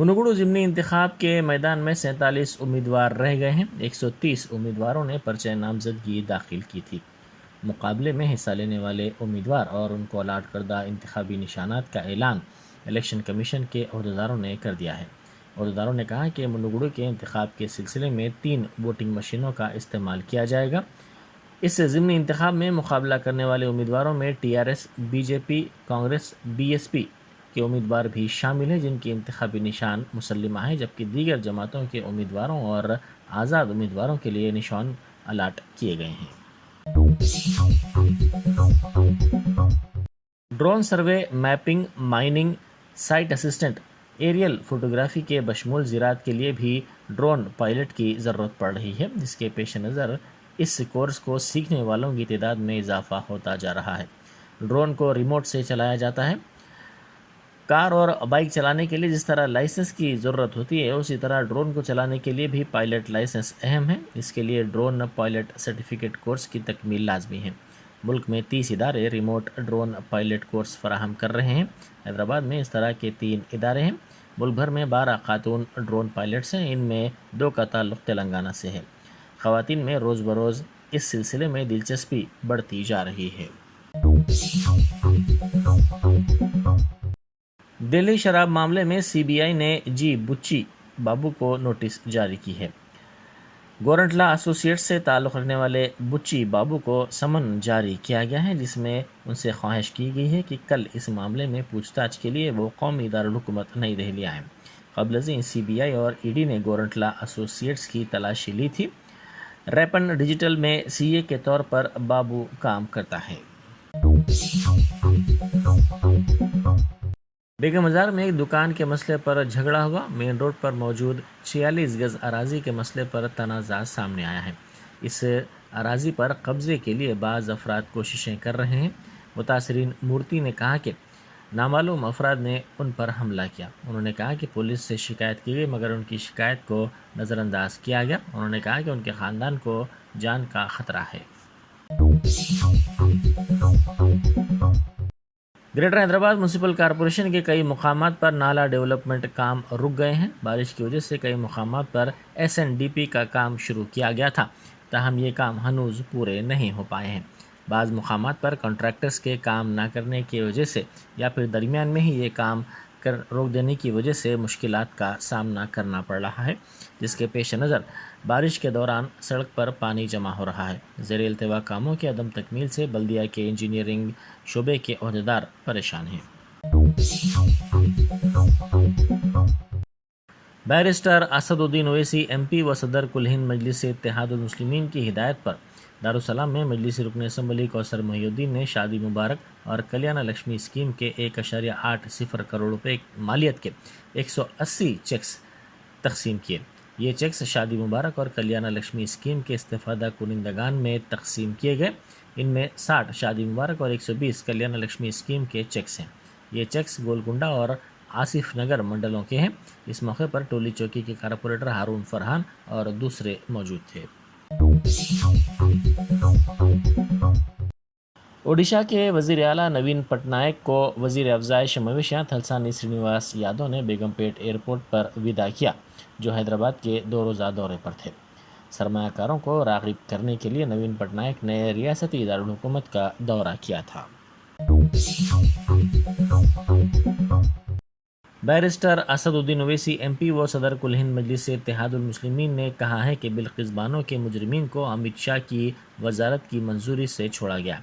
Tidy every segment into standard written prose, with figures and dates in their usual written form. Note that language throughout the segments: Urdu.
منوگڑو ضمنی انتخاب کے میدان میں 47 امیدوار رہ گئے ہیں۔ 130 امیدواروں نے پرچہ نامزدگی داخل کی تھی۔ مقابلے میں حصہ لینے والے امیدوار اور ان کو الاٹ کردہ انتخابی نشانات کا اعلان الیکشن کمیشن کے عہدیداروں نے کر دیا ہے۔ عہدیداروں نے کہا کہ منوگڑو کے انتخاب کے سلسلے میں 3 ووٹنگ مشینوں کا استعمال کیا جائے گا۔ اس ضمنی انتخاب میں مقابلہ کرنے والے امیدواروں میں TRS، BJP، کانگریس، BSP کے امیدوار بھی شامل ہیں، جن کی انتخابی نشان مسلمہ ہے، جبکہ دیگر جماعتوں کے امیدواروں اور آزاد امیدواروں کے لیے نشان الاٹ کیے گئے ہیں۔ Drone survey, mapping, mining, site assistant, aerial photography کے بشمول زراعت کے لیے بھی ڈرون پائلٹ کی ضرورت پڑ رہی ہے، جس کے پیش نظر اس کورس کو سیکھنے والوں کی تعداد میں اضافہ ہوتا جا رہا ہے۔ ڈرون کو ریموٹ سے چلایا جاتا ہے۔ کار اور بائک چلانے کے لیے جس طرح لائسنس کی ضرورت ہوتی ہے، اسی طرح ڈرون کو چلانے کے لیے بھی پائلٹ لائسنس اہم ہے۔ اس کے لیے ڈرون پائلٹ سرٹیفکیٹ کورس کی تکمیل لازمی ہے۔ ملک میں 30 ادارے ریموٹ ڈرون پائلٹ کورس فراہم کر رہے ہیں۔ حیدرآباد میں اس طرح کے 3 ادارے ہیں۔ ملک بھر میں 12 خاتون ڈرون پائلٹس ہیں، ان میں 2 کا تعلق تلنگانہ سے ہے۔ خواتین میں روز بروز اس سلسلے میں دلچسپی بڑھتی جا رہی ہے۔ دہلی شراب معاملے میں CBI نے جی بچی بابو کو نوٹس جاری کی ہے۔ گورنٹلا ایسوسیٹس سے تعلق رکھنے والے بچی بابو کو سمن جاری کیا گیا ہے، جس میں ان سے خواہش کی گئی ہے کہ کل اس معاملے میں پوچھ تاچھ کے لیے وہ قومی دارالحکومت نئی دہلی آئیں۔ قبل ازیں CBI اور ED نے گورنٹلا ایسوسیٹس کی تلاشی لی تھی۔ ریپن ڈیجیٹل میں CA کے طور پر بابو کام کرتا ہے۔ بیگم بازار میں ایک دکان کے مسئلے پر جھگڑا ہوا۔ مین روڈ پر موجود 46 گز اراضی کے مسئلے پر تنازع سامنے آیا ہے۔ اس اراضی پر قبضے کے لیے بعض افراد کوششیں کر رہے ہیں۔ متاثرین مورتی نے کہا کہ نامعلوم افراد نے ان پر حملہ کیا۔ انہوں نے کہا کہ پولیس سے شکایت کی گئی، مگر ان کی شکایت کو نظر انداز کیا گیا۔ انہوں نے کہا کہ ان کے خاندان کو جان کا خطرہ ہے۔ گریٹر حیدرآباد میونسپل کارپوریشن کے کئی مقامات پر نالا ڈیولپمنٹ کام رک گئے ہیں۔ بارش کی وجہ سے کئی مقامات پر SNDP کا کام شروع کیا گیا تھا، تاہم یہ کام ہنوز پورے نہیں ہو پائے ہیں۔ بعض مقامات پر کنٹریکٹرز کے کام نہ کرنے کی وجہ سے یا پھر درمیان میں ہی یہ کام روک دینے کی وجہ سے مشکلات کا سامنا کرنا پڑ رہا ہے، جس کے پیش نظر بارش کے دوران سڑک پر پانی جمع ہو رہا ہے۔ زیر التوا کاموں کے عدم تکمیل سے بلدیہ کے انجینئرنگ شعبے کے عہدیدار پریشان ہیں۔ بیرسٹر اسد الدین اویسی MP و صدر کل ہند مجلس اتحاد المسلمین کی ہدایت پر دارالسلام میں مجلس رکن اسمبلی کوثر محی الدین نے شادی مبارک اور کلیانہ لکشمی اسکیم کے 1.80 کروڑ روپے مالیت کے 180 چیکس تقسیم کیے۔ یہ چیکس شادی مبارک اور کلیانہ لکشمی اسکیم کے استفادہ کنندگان میں تقسیم کیے گئے۔ ان میں 60 شادی مبارک اور 120 کلیانہ لکشمی اسکیم کے چیکس ہیں۔ یہ چیکس گولکنڈہ اور آصف نگر منڈلوں کے ہیں۔ اس موقع پر ٹولی چوکی کے کارپوریٹر ہارون فرحان اور دوسرے موجود تھے۔ اوڈیشہ کے وزیر اعلیٰ نوین پٹنائک کو وزیر افزائش مویشیاں تھلسانی سرینیواس یادو نے بیگم پیٹ ایئرپورٹ پر وداع کیا، جو حیدرآباد کے 2 روزہ دورے پر تھے۔ سرمایہ کاروں کو راغب کرنے کے لیے نوین پٹنائک نے ریاستی دارالحکومت کا دورہ کیا تھا۔ بیرسٹر اسد الدین اویسی MP و صدر کل ہند مجلس اتحاد المسلمین نے کہا ہے کہ بلقیس بانو کے مجرمین کو امت شاہ کی وزارت کی منظوری سے چھوڑا گیا۔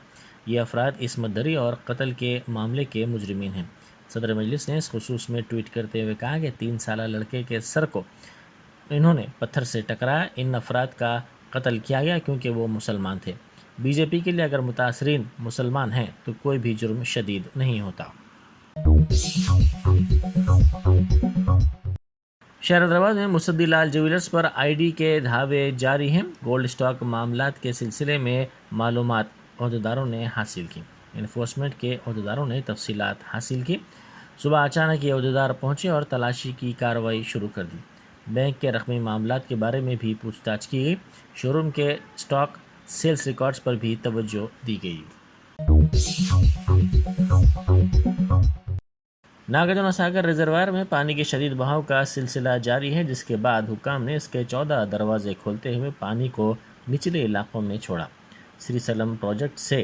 یہ افراد عصمت دری اور قتل کے معاملے کے مجرمین ہیں۔ صدر مجلس نے اس خصوص میں ٹویٹ کرتے ہوئے کہا کہ 3 سالہ لڑکے کے سر کو انہوں نے پتھر سے ٹکرایا۔ ان افراد کا قتل کیا گیا کیونکہ وہ مسلمان تھے۔ BJP کے لیے اگر متاثرین مسلمان ہیں تو کوئی بھی جرم شدید نہیں ہوتا۔ شہر حیدرآباد میں مصدی لال جیولرز پر ID کے دھاوے جاری ہیں۔ گولڈ اسٹاک معاملات کے سلسلے میں معلومات عہدیداروں نے حاصل کی۔ انفورسمنٹ کے عہدیداروں نے تفصیلات حاصل کی۔ صبح اچانک یہ عہدیدار پہنچے اور تلاشی کی کارروائی شروع کر دی۔ بینک کے رقمی معاملات کے بارے میں بھی پوچھ تاچھ کی گئی۔ شو روم کے اسٹاک سیلز ریکارڈز پر بھی توجہ دی گئی۔ ناگرجنا ساگر ریزروائر میں پانی کے شدید بہاؤ کا سلسلہ جاری ہے، جس کے بعد حکام نے اس کے 14 دروازے کھولتے ہوئے پانی کو نچلے علاقوں میں چھوڑا۔ سری سلم پروجیکٹ سے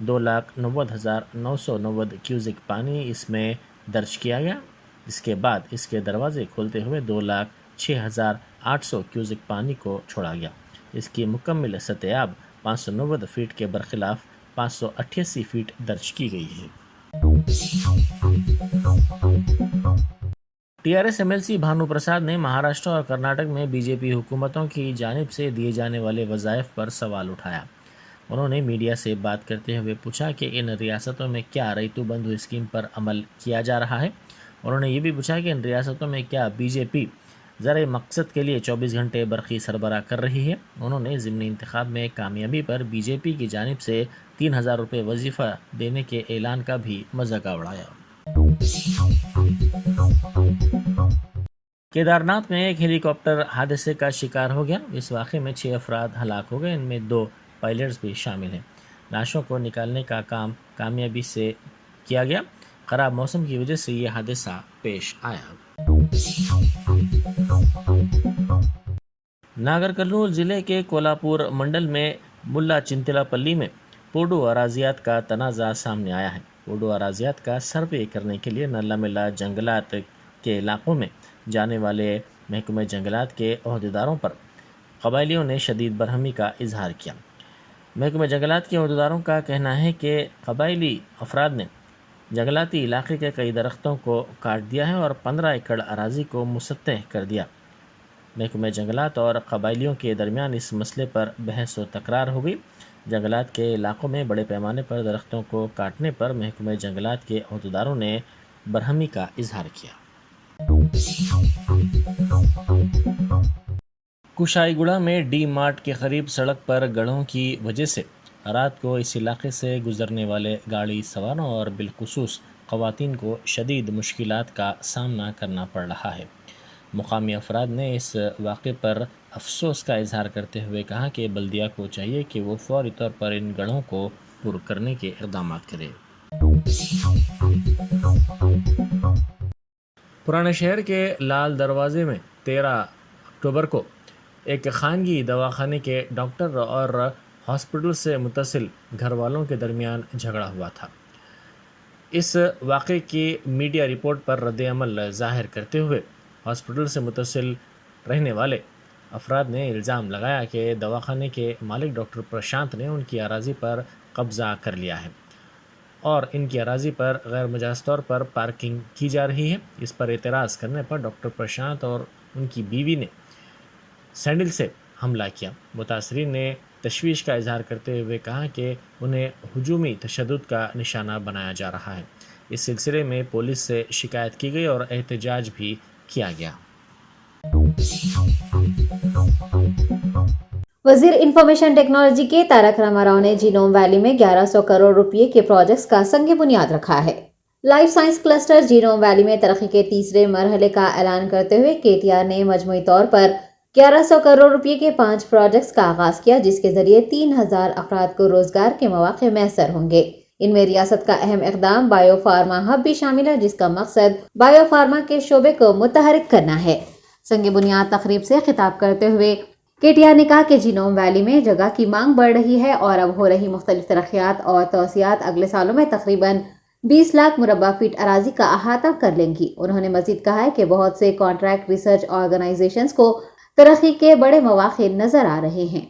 2,90,990 کیوزک پانی اس میں درج کیا گیا۔ اس کے بعد اس کے دروازے کھولتے ہوئے 2,06,800 کیوزک پانی کو چھوڑا گیا۔ اس کی مکمل سطح آب 590 فیٹ کے برخلاف 588 فیٹ درج کی گئی ہے۔ T R S M L C Bhanu Prasad نے مہاراشٹر اور کرناٹک میں بی جے پی حکومتوں کی جانب سے دیے جانے والے وظائف پر سوال اٹھایا۔ انہوں نے میڈیا سے بات کرتے ہوئے پوچھا کہ ان ریاستوں میں کیا ریتو بندھو اسکیم پر عمل کیا جا رہا ہے۔ انہوں نے یہ بھی پوچھا کہ ان ریاستوں میں کیا بی جے پی زرعی مقصد کے لیے 24 گھنٹے برقی سربراہ کر رہی ہے۔ انہوں نے ضمنی انتخاب میں کامیابی پر بی جے پی کی جانب سے 3,000 روپے وظیفہ دینے کے اعلان کا بھی مذاق اڑایا۔ کیدارناتھ میں ایک ہیلی کاپٹر حادثے کا شکار ہو گیا۔ اس واقعے میں 6 افراد ہلاک ہو گئے، ان میں 2 پائلٹس بھی شامل ہیں۔ لاشوں کو نکالنے کا کام کامیابی سے کیا گیا۔ خراب موسم کی وجہ سے یہ حادثہ پیش آیا۔ ناگر کرنول ضلع کے کولاپور منڈل میں ملا چنتلا پلی میں پوڈو اراضیات کا تنازع سامنے آیا ہے۔ پوڈو اراضیات کا سروے کرنے کے لیے نلا ملا جنگلات کے علاقوں میں جانے والے محکمہ جنگلات کے عہدیداروں پر قبائلیوں نے شدید برہمی کا اظہار کیا۔ محکمہ جنگلات کے عہدیداروں کا کہنا ہے کہ قبائلی افراد نے جنگلاتی علاقے کے کئی درختوں کو کاٹ دیا ہے اور 15 ایکڑ اراضی کو مسطح کر دیا۔ محکمہ جنگلات اور قبائلیوں کے درمیان اس مسئلے پر بحث و تکرار ہو گئی۔ جنگلات کے علاقوں میں بڑے پیمانے پر درختوں کو کاٹنے پر محکمہ جنگلات کے عہدیداروں نے برہمی کا اظہار کیا۔ کشائی گڑھا میں ڈی مارٹ کے قریب سڑک پر گڑھوں کی وجہ سے رات کو اس علاقے سے گزرنے والے گاڑی سواروں اور بالخصوص خواتین کو شدید مشکلات کا سامنا کرنا پڑ رہا ہے۔ مقامی افراد نے اس واقعے پر افسوس کا اظہار کرتے ہوئے کہا کہ بلدیہ کو چاہیے کہ وہ فوری طور پر ان گڑھوں کو پر کرنے کے اقدامات کرے۔ پرانے شہر کے لال دروازے میں 13 اکتوبر کو ایک خانگی دواخانے کے ڈاکٹر اور ہاسپٹل سے متصل گھر والوں کے درمیان جھگڑا ہوا تھا۔ اس واقعے کی میڈیا رپورٹ پر رد عمل ظاہر کرتے ہوئے ہاسپٹل سے متصل رہنے والے افراد نے الزام لگایا کہ دواخانے کے مالک ڈاکٹر پرشانت نے ان کی اراضی پر قبضہ کر لیا ہے اور ان کی اراضی پر غیر مجاز طور پر پارکنگ کی جا رہی ہے۔ اس پر اعتراض کرنے پر ڈاکٹر پرشانت اور ان کی بیوی نے سینڈل سے حملہ کیا۔ متاثرین نے تشویش کا اظہار کرتے ہوئے کہا کہ انہیں ہجومی تشدد کا نشانہ بنایا جا رہا ہے۔ اس سلسلے میں پولیس سے شکایت کی گئی اور احتجاج بھی کیا گیا۔ وزیر انفارمیشن ٹیکنالوجی کے تارک راما راؤ نے جینوم ویلی میں 1100 کروڑ روپے کے پروجیکٹس کا سنگ بنیاد رکھا ہے۔ Life science cluster genome valley میں ترقی کے تیسرے مرحلے کا اعلان کرتے ہوئے کے ٹی آر نے مجموعی طور پر 1100 کروڑ روپے کے 5 پروجیکٹس کا آغاز کیا، جس کے ذریعے 3000 افراد کو روزگار کے مواقع میسر ہوں گے۔ ان میں ریاست کا اہم اقدام بائیو فارما ہب بھی شامل ہے، جس کا مقصد بائیو فارما کے شعبے کو متحرک کرنا ہے۔ سنگ بنیاد تقریب سے خطاب کرتے ہوئے کے ٹی آر نے کہا کہ جینوم ویلی میں جگہ کی مانگ بڑھ رہی ہے اور اب ہو رہی مختلف ترقیات اور توسیعات اگلے سالوں میں تقریباً 20 لاکھ مربع فٹ اراضی کا احاطہ کر لیں گی۔ انہوں نے مزید کہا ہے کہ بہت سے کانٹریکٹ ریسرچ آرگنائزیشنز کو ترقی کے بڑے مواقع نظر آ رہے ہیں۔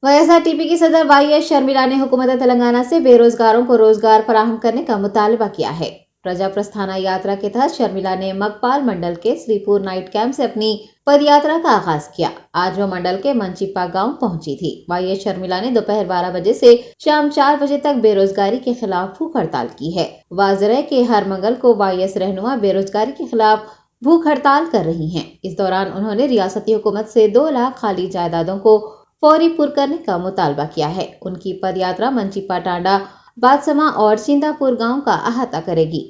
وائی ایس آر ٹی پی کی صدر وائی ایس شرمیلا نے حکومت تلنگانہ سے بے روزگاروں کو روزگار فراہم کرنے کا مطالبہ کیا ہے۔ پرجا پرستھانا یاترا کے تحت شرمیلا نے مگپال منڈل کے سری پور نائٹ کیمپ سے اپنی پد یاترا کا آغاز کیا۔ آج وہ منڈل کے منچیپا گاؤں پہنچی تھی۔ وائی ایس شرمیلا نے دوپہر 12 بجے سے شام 4 بجے تک بے روزگاری کے خلاف بھوک ہڑتال کی ہے۔ واضح ہے کہ ہر منگل کو وائی ایس رہنما بے روزگاری کے خلاف بھوک ہڑتال کر رہی ہیں۔ اس دوران انہوں نے ریاستی حکومت سے 2 لاکھ خالی جائیدادوں کو فوری پر کرنے کا مطالبہ کیا ہے۔ ان کی پد یاترا منچیپا ٹانڈا، بادسما اور چندہ پور گاؤں کا احاطہ کرے گی۔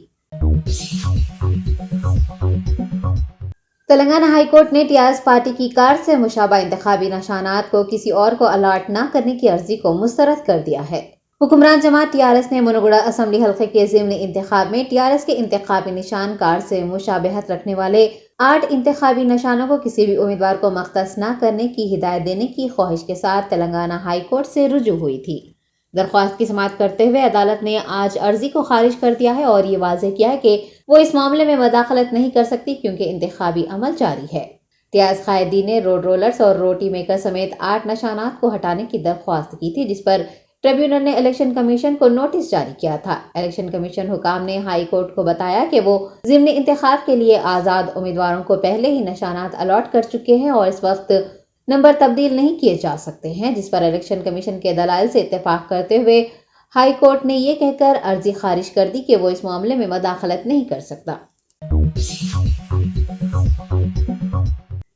تلنگانہ ہائی کورٹ نے ٹی آر ایس پارٹی کی کارڈ سے مشابہ انتخابی نشانات کو کسی اور کو الاٹ نہ کرنے کی عرضی کو مسترد کر دیا ہے۔ حکمران جماعت TRS نے منوگڑا اسمبلی حلقے کے ضمنی انتخاب میں TRS کے انتخابی نشان کارڈ سے مشابہت رکھنے والے 8 انتخابی نشانوں کو کسی بھی امیدوار کو مختص نہ کرنے کی ہدایت دینے کی خواہش کے ساتھ تلنگانہ ہائی کورٹ سے رجوع ہوئی تھی۔ درخواست کی سماعت کرتے ہوئے عدالت نے آج عرضی کو خارج کر دیا ہے اور یہ واضح کیا ہے کہ وہ اس معاملے میں مداخلت نہیں کر سکتی کیونکہ انتخابی عمل جاری ہے۔ TRS قائدین نے روڈ رولرز اور روٹی میکر سمیت 8 نشانات کو ہٹانے کی درخواست کی تھی، جس پر ٹریبیونل نے الیکشن کمیشن کو نوٹس جاری کیا تھا۔ الیکشن کمیشن حکام نے ہائی کورٹ کو بتایا کہ وہ ضمنی انتخاب کے لیے آزاد امیدواروں کو پہلے ہی نشانات الاٹ کر چکے ہیں اور اس وقت نمبر تبدیل نہیں کیے جا سکتے ہیں، جس پر الیکشن کمیشن کے دلائل سے اتفاق کرتے ہوئے ہائی کورٹ نے یہ کہہ کر عرضی خارج کر دی کہ وہ اس معاملے میں مداخلت نہیں کر سکتا۔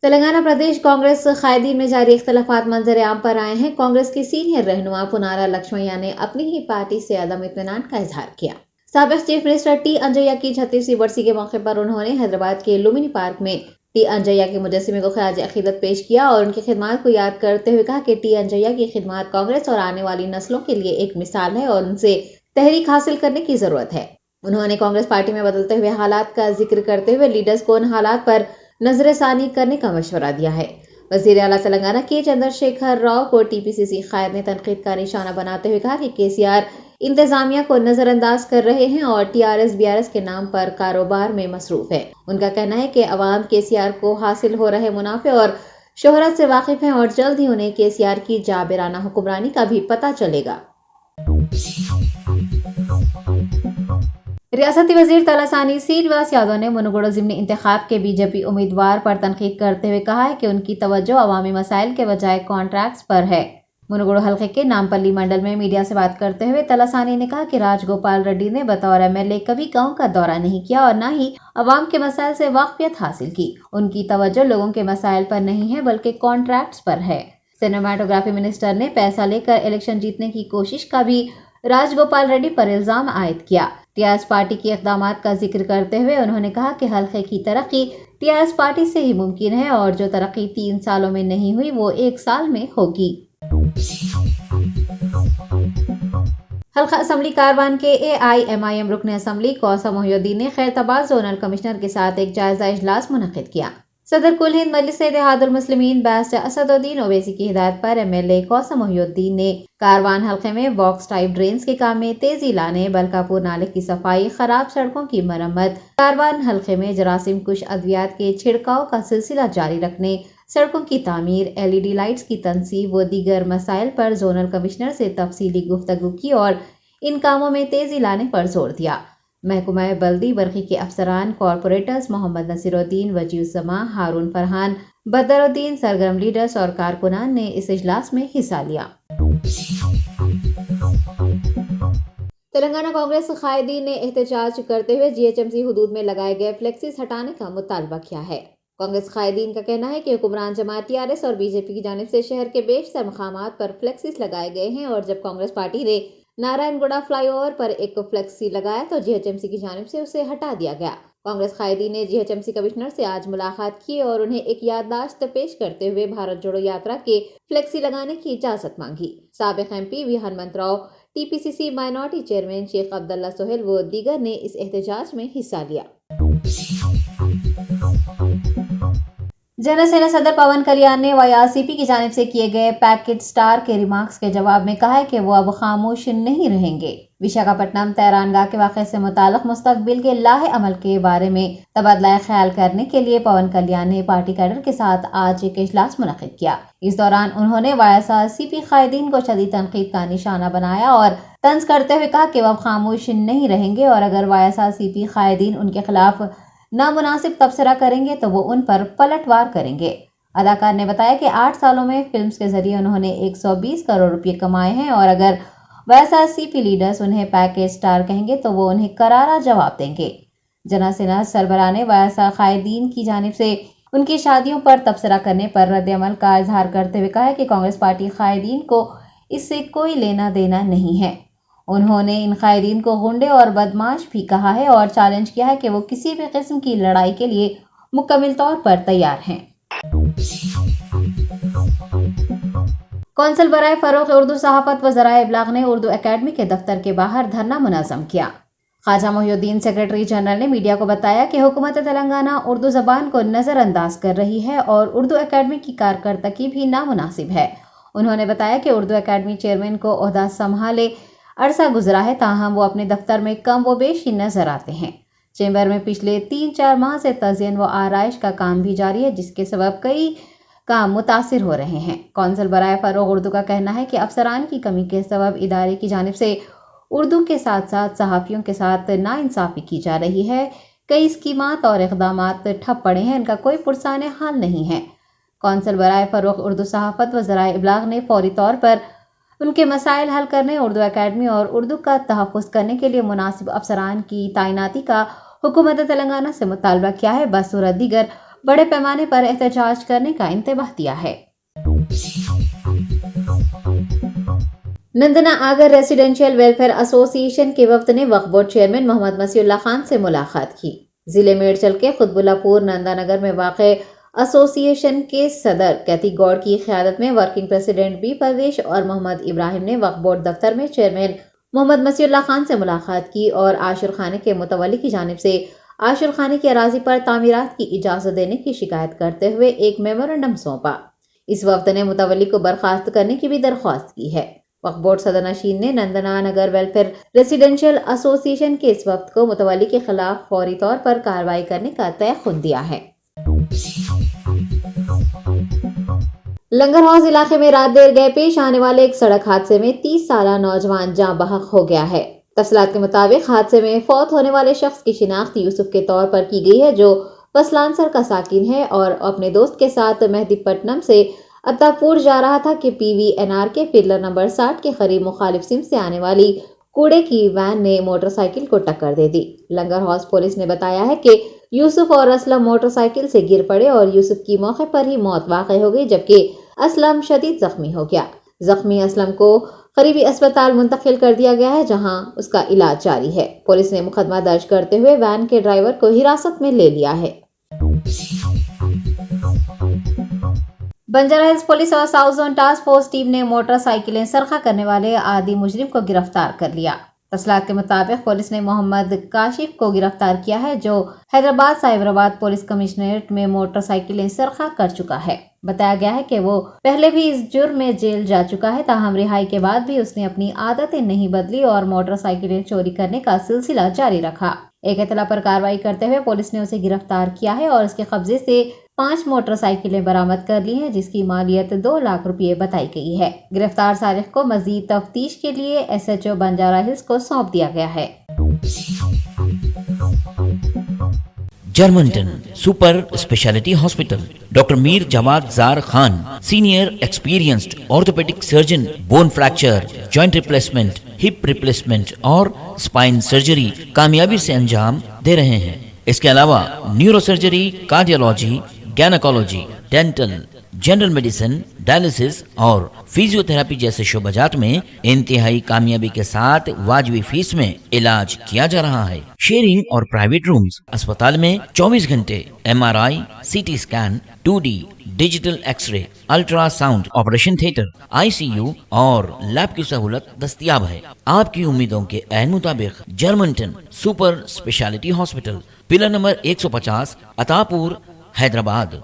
تلنگانہ پردیش کانگریس قائدین میں جاری اختلافات منظر عام پر آئے ہیں۔ کانگریس کی سینئر رہنما پنارا لکشمیا نے اپنی ہی پارٹی سے عدم اطمینان کا اظہار کیا۔ سابق چیف منسٹر ٹی انجیا کی 36ویں برسی کے موقع پر انہوں نے حیدرآباد کے لمبنی پارک میں ٹی انجیا کے مجسمے کو خراج عقیدت پیش کیا اور ان کی خدمات کو یاد کرتے ہوئے کہا کہ ٹی انجیا کی خدمات کانگریس اور آنے والی نسلوں کے لیے ایک مثال ہے اور ان سے تحریک حاصل کرنے کی ضرورت ہے۔ انہوں نے کانگریس پارٹی میں بدلتے ہوئے حالات کا ذکر کرتے ہوئے لیڈرز کو ان حالات پر نظر ثانی کرنے کا مشورہ دیا ہے۔ وزیر اعلیٰ تلنگانہ کے چندر شیکھر راؤ کو TPCC قائد نے تنقید کا نشانہ بناتے ہوئے کہا کہ KCR انتظامیہ کو نظر انداز کر رہے ہیں اور TRS BRS کے نام پر کاروبار میں مصروف ہے۔ ان کا کہنا ہے کہ عوام KCR کو حاصل ہو رہے منافع اور شہرت سے واقف ہیں اور جلد ہی انہیں KCR کی جابرانہ حکمرانی کا بھی پتہ چلے گا۔ ریاستی وزیر تلاسانی سرینواس یادو نے منوگڑا ضمنی انتخاب کے BJP امیدوار پر تنقید کرتے ہوئے کہا ہے کہ ان کی توجہ عوامی مسائل کے بجائے کانٹریکٹس پر ہے۔ منوگڑا حلقے کے نامپلی منڈل میں میڈیا سے بات کرتے ہوئے تلاسانی نے کہا کہ راج گوپال ریڈی نے بطور MLA کبھی گاؤں کا دورہ نہیں کیا اور نہ ہی عوام کے مسائل سے واقفیت حاصل کی۔ ان کی توجہ لوگوں کے مسائل پر نہیں ہے بلکہ کانٹریکٹس پر ہے۔ سینیماٹوگرافی منسٹر نے پیسہ لے کر الیکشن جیتنے کی کوشش کا بھی راج گوپال ریڈی پر الزام عائد کیا۔ TRS پارٹی کے اقدامات کا ذکر کرتے ہوئے انہوں نے کہا کہ حلقے کی ترقی TRS پارٹی سے ہی ممکن ہے اور جو ترقی 3 سالوں میں نہیں ہوئی وہ 1 سال میں ہوگی۔ حلقہ اسمبلی کاروان کے AIMIM رکن اسمبلی کوثر محی الدین نے خیرتباد زونل کمشنر کے ساتھ ایک جائزہ اجلاس منعقد کیا۔ صدر کل ہند مجلس اتحاد المسلمین بیرسٹر اسد الدین اویسی کی ہدایت پر MLA کوثر محی الدین نے کاروان حلقے میں باکس ٹائپ ڈرینز کے کام میں تیزی لانے، بلکاپور نالے کی صفائی، خراب سڑکوں کی مرمت، کاروان حلقے میں جراثیم کش ادویات کے چھڑکاؤ کا سلسلہ جاری رکھنے، سڑکوں کی تعمیر، LED لائٹس کی تنصیب و دیگر مسائل پر زونل کمشنر سے تفصیلی گفتگو کی اور ان کاموں میں تیزی لانے پر زور دیا۔ محکمہ بلدی برقی کے افسران، کارپوریٹرز محمد نصیر الدین، وجیہ الزماں، ہارون فرحان، بدر الدین، سرگرم لیڈرز اور کارکنان نے اس اجلاس میں حصہ لیا۔ تلنگانہ کانگریس قائدین نے احتجاج کرتے ہوئے GHMC حدود میں لگائے گئے فلیکسز ہٹانے کا مطالبہ کیا ہے۔ کانگریس قائدین کا کہنا ہے کہ حکمران جماعت TRS اور BJP کی جانب سے شہر کے بیشتر مقامات پر فلیکسز لگائے گئے ہیں اور جب کانگریس پارٹی نے نارائن گوڑا فلائی اوور پر ایک فلیکسی لگایا تو GHMC کی جانب سے اسے ہٹا دیا گیا۔ کانگریس قائدین نے GHMC کمشنر سے آج ملاقات کی اور انہیں ایک یادداشت پیش کرتے ہوئے بھارت جوڑو یاترا کے فلیکسی لگانے کی اجازت مانگی۔ سابق MP وی Hanumanth Rao, TPCC minority chairman شیخ عبداللہ سہیل و دیگر نے اس احتجاج میں حصہ لیا۔ جن سینا صدر پون کلیان نے YRCP کی جانب سے کیے گئے پیکٹ سٹار کے ریمارکس کے جواب میں کہا ہے کہ وہ اب خاموش نہیں رہیں گے۔ وشاکھاپٹنم طیرانگاہ کے واقعے سے متعلق مستقبل کے لاہے عمل کے بارے میں تبادلہ خیال کرنے کے لیے پون کلیان نے پارٹی کیڈر کے ساتھ آج ایک اجلاس منعقد کیا۔ اس دوران انہوں نے YSRCP قائدین کو شدید تنقید کا نشانہ بنایا اور طنز کرتے ہوئے کہا کہ وہ اب خاموش نہیں رہیں گے اور اگر YSRCP قائدین ان کے خلاف نامناسب تبصرہ کریں گے تو وہ ان پر پلٹ وار کریں گے۔ اداکار نے بتایا کہ 8 سالوں میں فلمز کے ذریعے انہوں نے 120 کروڑ روپے کمائے ہیں اور اگر YSRCP لیڈرز انہیں پیکج سٹار کہیں گے تو وہ انہیں کرارا جواب دیں گے۔ جنا سینا سربراہ نے YSR قائدین کی جانب سے ان کی شادیوں پر تبصرہ کرنے پر رد عمل کا اظہار کرتے ہوئے کہا کہ کانگریس پارٹی قائدین کو اس سے کوئی لینا دینا نہیں ہے۔ انہوں نے ان قائدین کو غنڈے اور بدمعاش بھی کہا ہے اور چیلنج کیا ہے کہ وہ کسی بھی قسم کی لڑائی کے لیے مکمل طور پر تیار ہیں۔ کونسل برائے فروغ اردو صحافت و ذرائع ابلاغ نے اردو اکیڈمی کے دفتر کے باہر دھرنا منظم کیا۔ خواجہ محی الدین سیکریٹری جنرل نے میڈیا کو بتایا کہ حکومت تلنگانہ اردو زبان کو نظر انداز کر رہی ہے اور اردو اکیڈمی کی کارکردگی بھی نامناسب ہے۔ انہوں نے بتایا کہ اردو اکیڈمی چیئرمین کو عہدہ سنبھالے عرصہ گزرا ہے، تاہم وہ اپنے دفتر میں کم و بیش ہی نظر آتے ہیں۔ چیمبر میں پچھلے 3-4 ماہ سے تزئین و آرائش کا کام بھی جاری ہے، جس کے سبب کئی کام متاثر ہو رہے ہیں۔ کونسل برائے فروغ اردو کا کہنا ہے کہ افسران کی کمی کے سبب ادارے کی جانب سے اردو کے ساتھ ساتھ صحافیوں کے ساتھ ناانصافی کی جا رہی ہے۔ کئی اسکیمات اور اقدامات ٹھپ پڑے ہیں، ان کا کوئی پرسان حال نہیں ہے۔ کونسل برائے فروغ اردو صحافت و ذرائع ابلاغ نے فوری طور پر ان کے مسائل حل کرنے، اردو اکیڈمی اور اردو کا تحفظ کرنے کے لیے مناسب افسران کی تعیناتی کا حکومت تلنگانہ سے مطالبہ کیا ہے، بصورت دیگر بڑے پیمانے پر احتجاج کرنے کا انتباہ دیا ہے۔ نندنا آگر ریزیڈینشیل ویلفیئر ایسوسی ایشن کے وفد نے وقف بورڈ چیئرمین محمد مسیح اللہ خان سے ملاقات کی۔ ضلع میڈچل کے قطب اللہ پور نندا نگر میں واقع ایسوسی ایشن کے صدر کیتی گوڑ کی قیادت میں ورکنگ پریزیڈنٹ بی پرویش اور محمد ابراہیم نے وقف بورڈ دفتر میں چیئرمین محمد مسیح اللہ خان سے ملاقات کی اور عاشور خانے کے متولی کی جانب سے عاشور خانے کی اراضی پر تعمیرات کی اجازت دینے کی شکایت کرتے ہوئے ایک میمورنڈم سونپا۔ اس وفد نے متولی کو برخاست کرنے کی بھی درخواست کی ہے۔ وقف بورڈ صدر نشین نے نندنا نگر ویلفیئر ریزیڈینشیل ایسوسی ایشن کے اس وفد کو متولی کے خلاف فوری طور پر کارروائی کرنے کا تیقن دیا ہے۔ لنگر ہاؤس علاقے میں رات دیر گئے پیش آنے والے ایک سڑک حادثے میں 30 سالہ نوجوان جاں بحق ہو گیا ہے۔ تفصیلات کے مطابق حادثے میں فوت ہونے والے شخص کی شناخت یوسف کے طور پر کی گئی ہے، جو پسلانسر کا ساکن ہے اور اپنے دوست کے ساتھ مہدی پٹنم سے اتاپور جا رہا تھا کہ PVNR کے پلر نمبر 60 کے قریب مخالف سمت سے آنے والی کوڑے کی وین نے موٹر سائیکل کو ٹکر دے دی۔ لنگر ہاؤس پولیس نے بتایا ہے کہ یوسف اور اسلم موٹر سائیکل سے گر پڑے اور یوسف کی موقع پر ہی موت واقع ہو گئی، جبکہ اسلم شدید زخمی ہو گیا۔ زخمی اسلم کو قریبی اسپتال منتقل کر دیا گیا ہے، جہاں اس کا علاج جاری ہے۔ پولیس نے مقدمہ درج کرتے ہوئے وین کے ڈرائیور کو حراست میں لے لیا ہے۔ بنجارہ ہلز پولیس اور south zone task force team نے موٹر سائیکلیں سرقہ کرنے والے عادی مجرم کو گرفتار کر لیا۔ تفصیلات کے مطابق پولیس نے محمد کاشف کو گرفتار کیا ہے، جو حیدرآباد سائبر آباد پولیس کمشنریٹ میں موٹر سائیکلیں سرقہ کر چکا ہے۔ بتایا گیا ہے کہ وہ پہلے بھی اس جرم میں جیل جا چکا ہے، تاہم رہائی کے بعد بھی اس نے اپنی عادتیں نہیں بدلی اور موٹر سائیکلیں چوری کرنے کا سلسلہ جاری رکھا۔ ایک اطلاع پر کارروائی کرتے ہوئے پولیس نے اسے گرفتار کیا ہے اور اس کے قبضے سے 5 موٹر سائیکلیں برآمد کر لی ہیں، جس کی مالیت 2 لاکھ روپے بتائی گئی ہے۔ گرفتار سارق کو مزید تفتیش کے لیے SHO بنجارہ ہلز کو سونپ دیا گیا ہے۔ جرمنٹن super speciality hospital, doctor Mir Jawad Zar Khan, senior experienced orthopaedic surgeon, bone fracture, joint replacement, hip replacement اور اسپائن سرجری کامیابی سے انجام دے رہے ہیں۔ اس کے علاوہ neuro surgery, cardiology, gynaecology, dental, general medicine, dialysis اور فزیو تھراپی جیسے شعبہ جات میں انتہائی کامیابی کے ساتھ واجبی فیس میں علاج کیا جا رہا ہے۔ شیئرنگ اور پرائیویٹ رومز، اسپتال میں 24 گھنٹے MRI، CT scan, 2D digital X ray, ultra sound, operation theatre, ICU اور لیب کی سہولت دستیاب ہے۔ آپ کی امیدوں کے عین مطابق جرمنٹن super speciality hospital, pillar number 150، Attapur, Hyderabad.